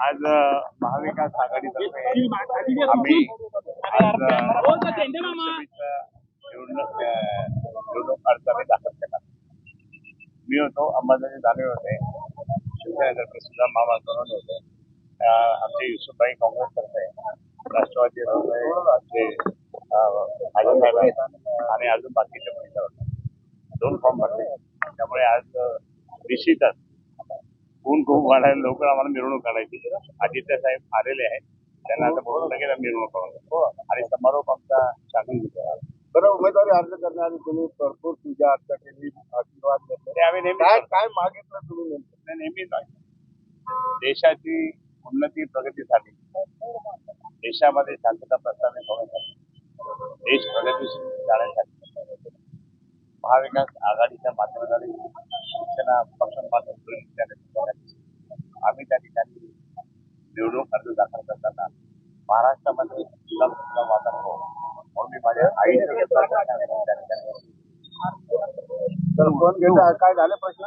आज महाविकास आघाडीतर्फे आम्ही आज निवडणूक अर्ज आम्ही दाखल केला. मी होतो, अंबादास दानवे होते, शिवसेनेतर्फे सुद्धा मामा सोनवणे होते, आमचे युसुफभाई काँग्रेसतर्फे, राष्ट्रवादी आमचे आजसाहेब आणि अजून बाकीचे महिला होते. 2 फॉर्म भरले. त्यामुळे आज निश्चितच ऊन खूप वाढायला लवकर आम्हाला मिरवणूक काढायची. आदित्य साहेब आलेले आहेत, त्यांना आता बोलून लगेच मिरवणूक काढू आणि समारोप आमचा शासन घेतो. बरं, उमेदवारी अर्ज करण्याआधी तुम्ही भरपूर पूजा अर्चा केली, आशीर्वाद घेतले. आम्ही नेहमी काय मागितलं तुम्ही नेहमीच देशाची उन्नती प्रगतीसाठी, देशामध्ये शांतता प्रस्थापित होण्यासाठी, देश प्रगतीशील जाण्यासाठी महाविकास आघाडीच्या माध्यमाद्वारे शिवसेना पक्षांपासून आम्ही त्या ठिकाणी निवडणूक अर्ज दाखल करताना महाराष्ट्रामध्ये सुद्धा वातावरण म्हणून मी माझ्या आईचं काय झालं प्रश्न?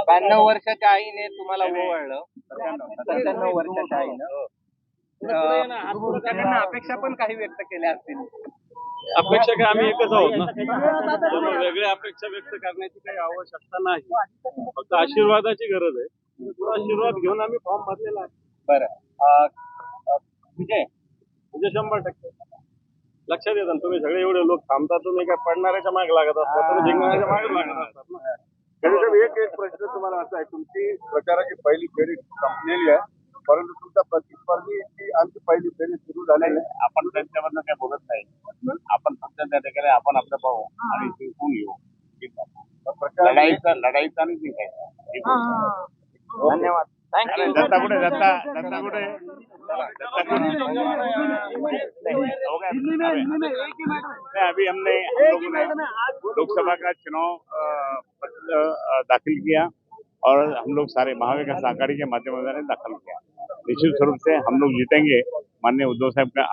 92 वर्षाच्या आईने तुम्हाला ओवाळलं. 97 वर्षाच्या आईनं त्यांना अपेक्षा पण काही व्यक्त केल्या असतील. अपेक्षा काय, आम्ही एकच आहोत ना, त्यामुळे वेगळ्या अपेक्षा व्यक्त करण्याची काही आवश्यकता नाही. फक्त आशीर्वादाची गरज आहे. आशीर्वाद घेऊन आम्ही फॉर्म भरलेला आहे. बरं, विजय 100% लक्षात येतात. तुम्ही सगळे एवढे लोक थांबतात, तुम्ही काय पडणाऱ्याच्या मागे लागत असतात, तुम्ही जिंकणाऱ्याच्या मागे लागत असतात ना. एक प्रश्न तुम्हाला असा आहे, तुमची प्रचाराची पहिली फेरी संपलेली आहे, परंतु तुमच्या प्रतिस्पर्धीची आणखी पहिली फेरी सुरू झालेली आहे. आपण त्यांच्याबद्दल काही बोलत नाही. आपण फक्त त्या ठिकाणी आपण आपलं पाहू आणि जिंकून येऊ. लढाईचा आणि जिंकायचा. धन्यवाद. थँक्यू. दत्ता कुठे अभी हमने लोकसभा का चुनाव पत्र दाखिल किया और हम लोग सारे महाविकास आघाड़ी के माध्यम से दाखिल किया. निश्चित स्वरूप से हम लोग जीतेंगे माननीय उद्धव साहब का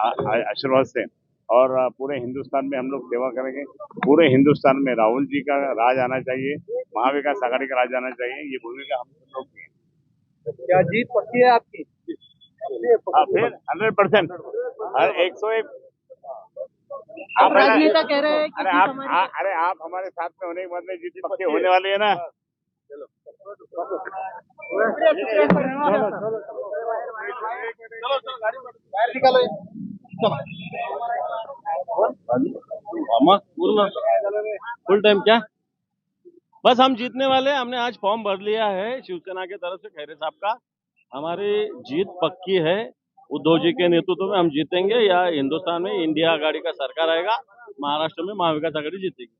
आशीर्वाद से, और पूरे हिंदुस्तान में हम लोग सेवा करेंगे. पूरे हिंदुस्तान में राहुल जी का राज आना चाहिए, महाविकास आघाड़ी का राज आना चाहिए. ये भूमिका हम लोग की. क्या जीत पक्की है आपकी? फिर 100% 101. आप राजनेता कह रहे हैं कि अरे आप हमारे साथ में होने के बाद में जीत पक्के होने वाले है ना. फुल टाइम क्या, बस हम जीतने वाले. हमने आज फॉर्म भर लिया है शिवसेना की तरफ से, खैरे साहब का. हमारी जीत पक्की है. उद्धव जी के नेतृत्व में हम जीतेंगे. या हिंदुस्तान में इंडिया आघाड़ी का सरकार आएगा, महाराष्ट्र में महाविकास आघाड़ी जीतेगी.